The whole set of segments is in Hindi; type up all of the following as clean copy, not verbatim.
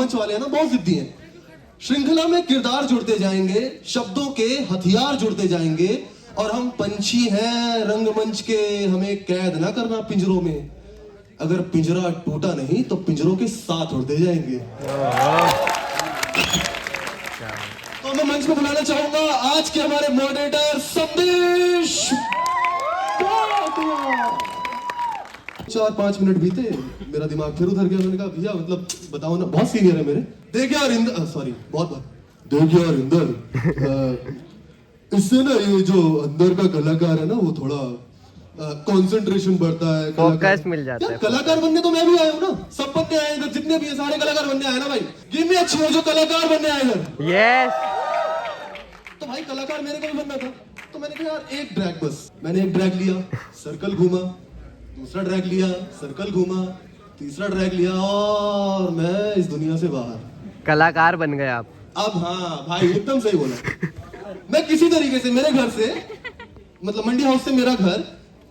मंच वाले हैं ना बहुत जिद्दी हैं। श्रृंखला में किरदार जुड़ते जाएंगे, शब्दों के हथियार जुड़ते जाएंगे, और हम पंछी हैं रंगमंच के, हमें कैद ना करना पिंजरों में। अगर पिंजरा टूटा नहीं तो पिंजरों के साथ उड़ते जाएंगे। तो मैं मंच को बुलाना चाहूंगा आज के हमारे मॉडरेटर संदेश। 4-5 मिनट बीते, मेरा दिमाग फिर उधर गया। मैंने कहा भैया मतलब बताओ ना, बहुत सीनियर है मेरे। देखिए यार इंदर, सॉरी बहुत देखिए यार इंदर, इससे ना ये जो अंदर का कलाकार है ना वो थोड़ा कंसंट्रेशन बढ़ता है, फोकस मिल जाता है। कलाकार बनने तो मैं भी आया हूँ ना, सब बनने आए इधर, जितने भी है सारे कलाकार बनने आए ना भाई। गिव मी अच्छी हो जो कलाकार बनने आए इधर। यस। तो भाई कलाकार मेरे को भी बनना था, तो मैंने कहा यार एक ड्रैग बस। मैंने एक ड्रैग लिया, सर्कल घूमा, दूसरा ड्रैग लिया, सर्कल घूमा, तीसरा ड्रैग लिया, और मैं इस दुनिया से बाहर। कलाकार बन गए आप। अब हाँ भाई एकदम सही बोला। मैं किसी तरीके से मेरे घर से मतलब मंडी हाउस से मेरा घर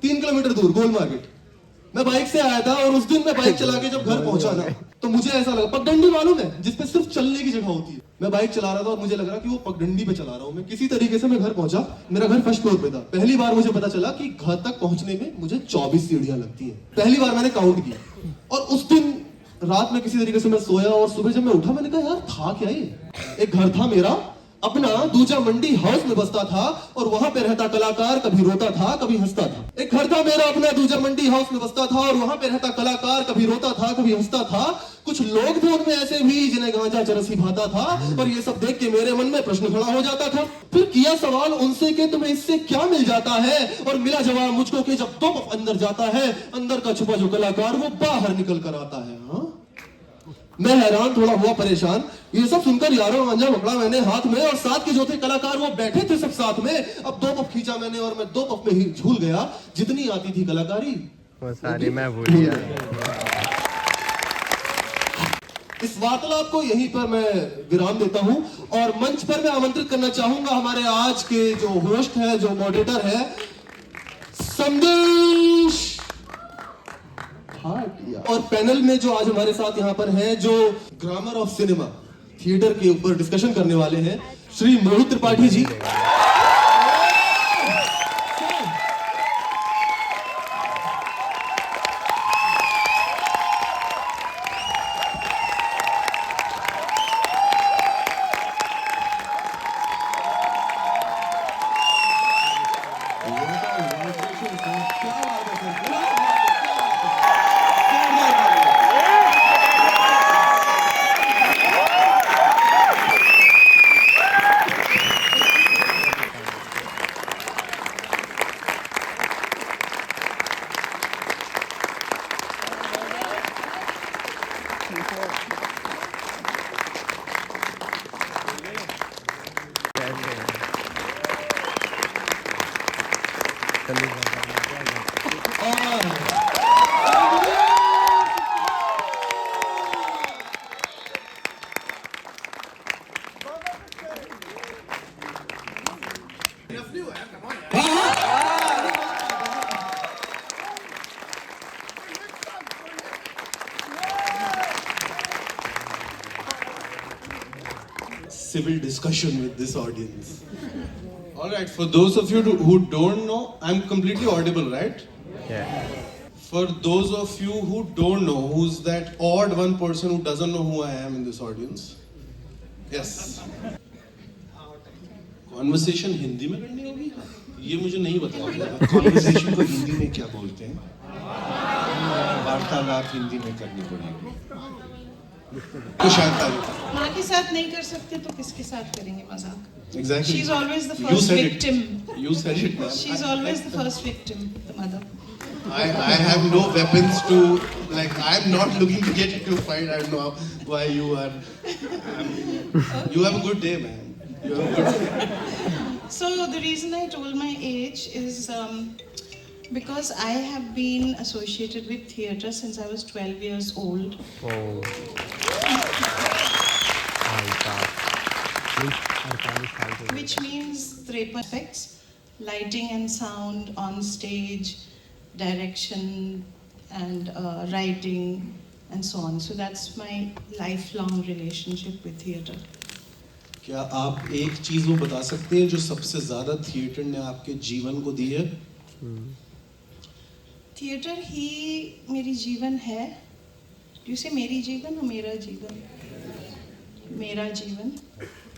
3 किलोमीटर दूर गोल मार्केट, मैं बाइक से आया था, और उस दिन मैं बाइक चला के जब घर पहुंचा ना तो मुझे ऐसा लगा, पगडंडी मालूम है जिसपे सिर्फ चलने की जगह होती है, मैं बाइक चला रहा था और मुझे लग रहा कि वो पगडंडी पे चला रहा हूँ मैं। किसी तरीके से मैं घर पहुंचा, मेरा घर फर्स्ट फ्लोर पे था। पहली बार मुझे पता चला कि घर तक पहुंचने में मुझे 24 सीढ़ियां लगती हैं, पहली बार मैंने काउंट की। और उस दिन रात में किसी तरीके से मैं सोया, और सुबह जब मैं उठा मैंने कहा यार था क्या ये। एक घर था मेरा अपना, दूजा मंडी हाउस में बसता था, और वहां पे रहता कलाकार, कभी रोता था कभी हंसता था। एक घर था मेरा अपना, दूजा मंडी हाउस में बसता था, और वहां पे रहता कलाकार, कभी रोता था कभी हंसता था। कुछ लोग थे उनमें ऐसे भी जिन्हें गांजा चरस ही भाता था, और ये सब देख के मेरे मन में प्रश्न खड़ा हो जाता था। फिर किया सवाल उनसे कि तुम्हें इससे क्या मिल जाता है, और मिला जवाब मुझको कि जब तुम अंदर जाता है, अंदर का छुपा जो कलाकार वो बाहर निकल कर आता है। हाँ मैं हैरान, थोड़ा हुआ परेशान। ये सब सुनकर यारों गांजा पकड़ा मैंने हाथ में, और साथ के जो थे कलाकार वो बैठे थे सब साथ में। अब 2 पफ खींचा मैंने, और मैं 2 पफ में ही झूल गया। जितनी आती थी कलाकारी वो सारी मैं भूल गया। इस वार्तालाप को यहीं पर मैं विराम देता हूं, और मंच पर मैं आमंत्रित करना चाहूंगा हमारे आज के जो होस्ट है, जो मॉडरेटर है, संदेश। और पैनल में जो आज हमारे साथ यहाँ पर हैं, जो ग्रामर ऑफ सिनेमा थिएटर के ऊपर डिस्कशन करने वाले हैं, श्री मोहित Tripathi ji. Civil discussion with this audience. All right, for those of you who don't know, I'm completely audible, right? Yeah. For those of you who don't know, who's that odd one person who doesn't know who I am in this audience? Yes. Conversation Hindi में करनी होगी? ये मुझे नहीं बताया। कॉन्वर्सेशन को हिंदी में क्या बोलते हैं? वार्तालाप हिंदी में करनी पड़ेगी। तो शायद माँ के साथ नहीं कर सकते तो किसके साथ करेंगे मजाक? Exactly. She's always the You first said victim. it. You said it, ma'am. She's always the first victim, the mother. I have no weapons to, like, I'm not looking to get into a fight. I don't know why you are. You have a good day, man. You have a good day. So the reason I told my age is because I have been associated with theatre since I was 12 years old. Which means 3 aspects: lighting and sound on stage, direction and writing, and so on. So that's my lifelong relationship with theatre. क्या आप एक चीज वो बता सकते हैं जो सबसे ज्यादा थिएटर ने आपके जीवन को दी है? थिएटर ही मेरी जीवन है. Do you say मेरी जीवन or मेरा जीवन? मेरा जीवन.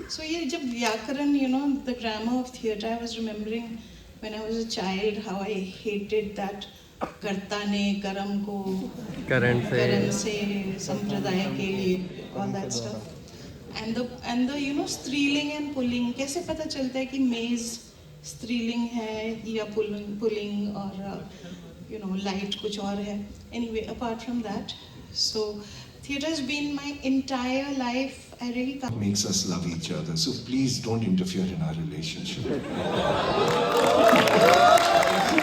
So ये जब व्याकरण, you know, the grammar of theatre, I was remembering when I was a child how I hated that कर्ता ने कर्म को करण से संप्रदाय के लिए, all that stuff. And the you know स्त्रीलिंग and पुल्लिंग, कैसे पता चलता है कि मेज स्त्रीलिंग है या पुल्लिंग और you know लाइट कुछ और है. Anyway, apart from that, so theatre has been my entire life. I really can't. Makes us love each other. So please don't interfere in our relationship.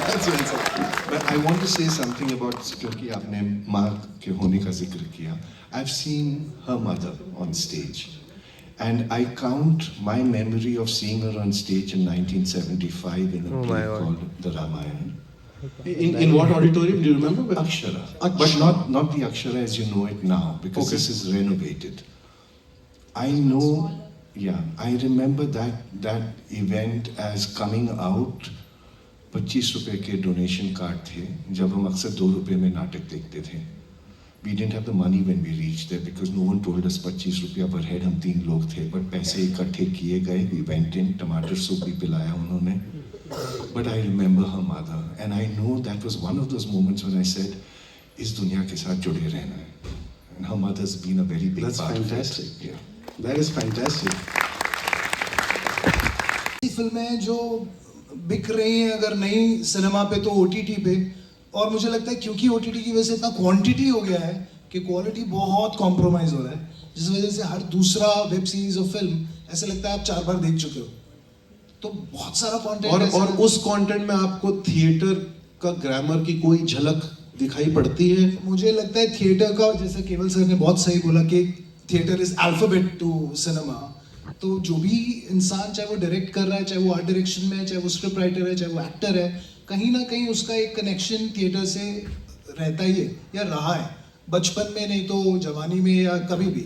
That's well said. But I want to say something about क्योंकि आपने माँ के होने का जिक्र किया. I've seen her mother on stage, and I count my memory of seeing her on stage in 1975 in a play called The Ramayana. In what auditorium do you remember? Akshara. But not the Akshara as you know it now, because this is renovated. I know, yeah, I remember that event as coming out. 25 रुपए के डोनेशन कार्ड थे जब हम अक्सर 2 रुपए में नाटक देखते थे. We didn't have the money when we reached there because no one told us 25 रुपया पर हेड. हम 3 लोग थे, but पैसे इकट्ठे किए गए. We went in, टमाटर सूप भी पिलाया उन्होंने. But I remember her mother, and I know that was one of those moments when I said, इस दुनिया के साथ जुड़े रहना है. And her mother's been a very big That's part fantastic. of it. Yeah. That is fantastic. फिल्में जो बिक रही हैं अगर नहीं सिनेमा पे तो ओटीटी पे. और मुझे लगता है क्योंकि ओटीटी की वजह से इतना क्वांटिटी हो गया है कि क्वालिटी बहुत कॉम्प्रोमाइज हो रहा है, जिस वजह से हर दूसरा वेब सीरीज और फिल्म ऐसे लगता है आप 4 बार देख चुके हो. तो बहुत सारा कंटेंट और उस कंटेंट में आपको थिएटर का ग्रामर की कोई झलक दिखाई पड़ती है? मुझे लगता है थिएटर का, जैसे केवल सर ने बहुत सही बोला कि theatre is alphabet to cinema. तो जो भी इंसान, चाहे वो डायरेक्ट कर रहा है, चाहे वो आर्ट डायरेक्शन में है, चाहे वो स्क्रिप्ट राइटर है, चाहे वो एक्टर है, कहीं ना कहीं उसका एक कनेक्शन थिएटर से रहता ही है या रहा है. बचपन में नहीं तो जवानी में या कभी भी,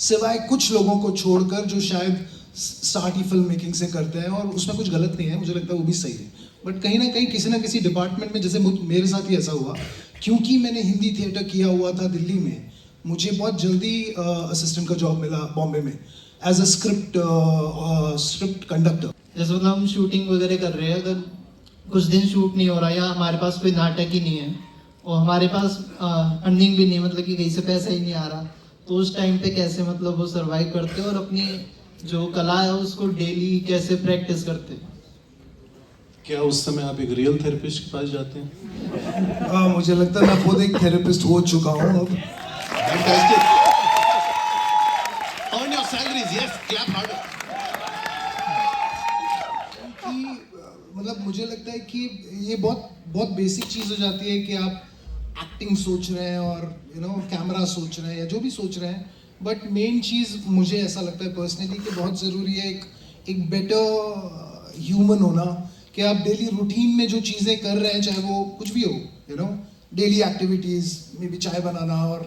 सिवाय कुछ लोगों को छोड़कर जो शायद स्टार्ट ही फिल्म मेकिंग से करते हैं. और उसमें कुछ गलत नहीं है, मुझे लगता है वो भी सही है. बट कहीं ना किसी डिपार्टमेंट में, जैसे मेरे साथ ही ऐसा हुआ, क्योंकि मैंने हिंदी थिएटर किया हुआ था दिल्ली में, मुझे बहुत जल्दी असिस्टेंट का जॉब मिला बॉम्बे में एज अ स्क्रिप्ट कंडक्टर. जैसे मतलब हम शूटिंग वगैरह कर रहे हैं, अगर कुछ दिन शूट नहीं हो रहा या हमारे पास कोई नाटक ही नहीं है और हमारे पास अर्निंग भी नहीं, मतलब कि कहीं से पैसा ही नहीं आ रहा, तो उस टाइम पे कैसे मतलब वो सर्वाइव करते हैं और अपनी जो कला है उसको डेली कैसे प्रैक्टिस करते हैं? क्या उस समय आप एक रियल थेरेपिस्ट के पास जाते हैं? मुझे लगता है मैं खुद एक थेरेपिस्ट हो चुका हूँ अब. Fantastic. Earn your salaries, yes. Clap harder. मतलब मुझे लगता है कि ये बहुत बेसिक चीज़ हो जाती है कि आप एक्टिंग सोच रहे हैं और कैमरा सोच रहे हैं या जो भी सोच रहे हैं. बट मेन चीज़ मुझे ऐसा लगता है पर्सनली कि बहुत ज़रूरी है एक बेटर ह्यूमन होना, कि आप डेली रूटीन में जो चीज़ें कर रहे हैं, चाहे वो कुछ भी हो, डेली एक्टिविटीज़ में भी, चाय बनाना और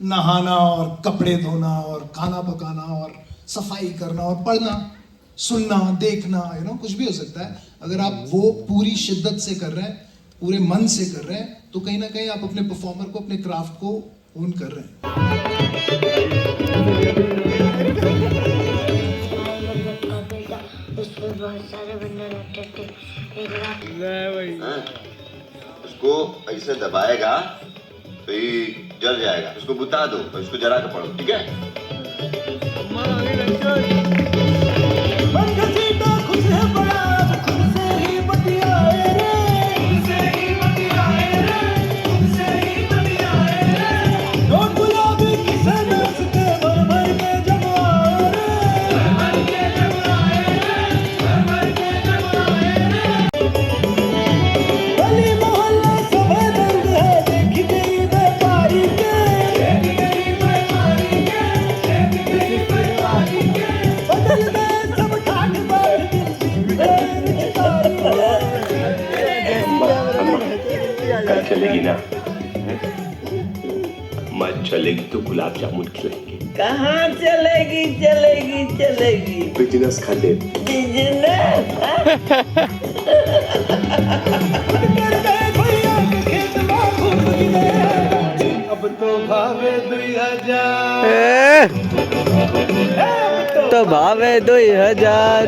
नहाना और कपड़े धोना और खाना पकाना और सफाई करना और पढ़ना, सुनना, देखना, कुछ भी हो सकता है. अगर आप वो पूरी शिद्दत से कर रहे हैं, पूरे मन से कर रहे हैं, तो कहीं ना कहीं आप अपने परफॉर्मर को, अपने क्राफ्ट को ओन कर रहे हैं. उसमें बहुत सारे बंदर रहते थे. उसको ऐसे दबाएगा तो ये जल जाएगा. उसको बुता दो और इसको जला के पढ़ो, ठीक है? चलेगी ना, मत चलेगी तो गुलाब जामुन खिलाएंगे। कहाँ चलेगी चलेगी चलेगी? बिजनेस खाते। बिजनेस? अब तो भावे 2000 तो भावे 2000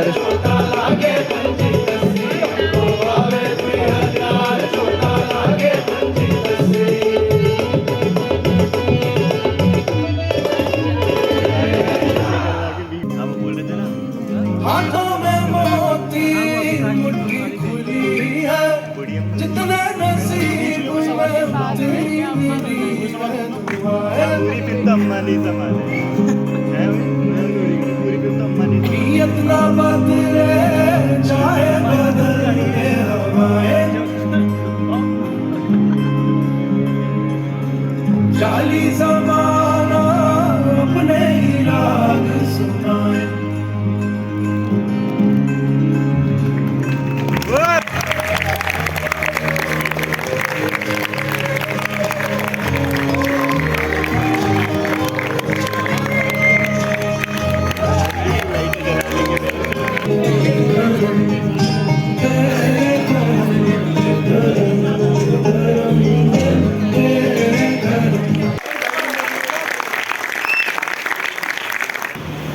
हाथों में मोती मुट्ठी खुली है जितने नसीब में तेरी मिली है नियत ना बदले चाहे बदले हवाएं जाली ज़माना अपने ही राग सुनाए।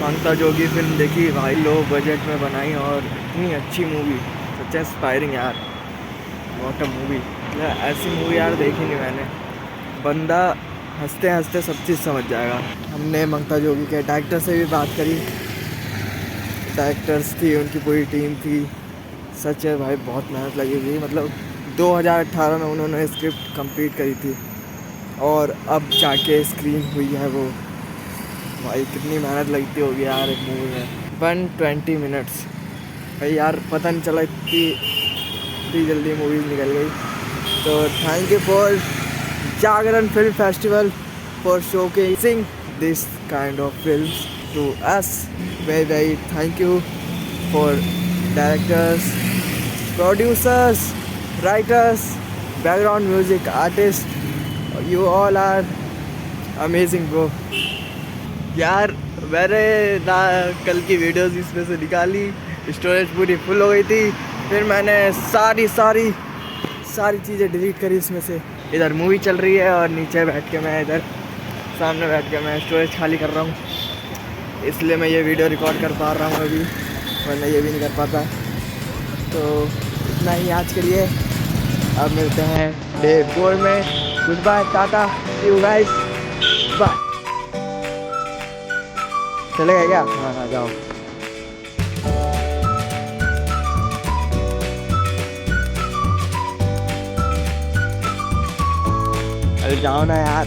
मंगता जोगी फिल्म देखी भाई, लो बजट में बनाई और इतनी अच्छी मूवी, सच इंस्पायरिंग यार, व्हाट अ मूवी। ऐसी मूवी यार देखी नहीं मैंने। बंदा हंसते हंसते सब चीज़ समझ जाएगा। हमने मंगता जोगी के डायरेक्टर से भी बात करी, डायरेक्टर्स थी, उनकी पूरी टीम थी। सच है भाई, बहुत मेहनत लगी हुई। मतलब 2018 में उन्होंने स्क्रिप्ट कंप्लीट करी थी और अब जाके स्क्रीन हुई है वो। भाई कितनी मेहनत लगती होगी यार एक मूवी में। 120 मिनट्स भाई यार, पता नहीं चला इतनी जल्दी मूवीज़ निकल गई। तो thank you for Jagran film festival for showcasing this kind of films to us. Very very thank you for directors, producers, writers, background music artists. You all are amazing bro. यार मैंने कल की वीडियोस इसमें से निकाली, स्टोरेज पूरी फुल हो गई थी। फिर मैंने सारी चीज़ें डिलीट करी इसमें से। इधर मूवी चल रही है और नीचे बैठ के मैं इधर सामने बैठ के मैं स्टोरेज खाली कर रहा हूँ, इसलिए मैं ये वीडियो रिकॉर्ड कर पा रहा हूँ अभी, वरना ये भी नहीं कर पाता। तो इतना ही आज के लिए, अब मिलते हैं डे 4 में। Good bye, tata, see you guys, bye. चलेगा क्या? हाँ जाओ। अरे जाओ ना यार।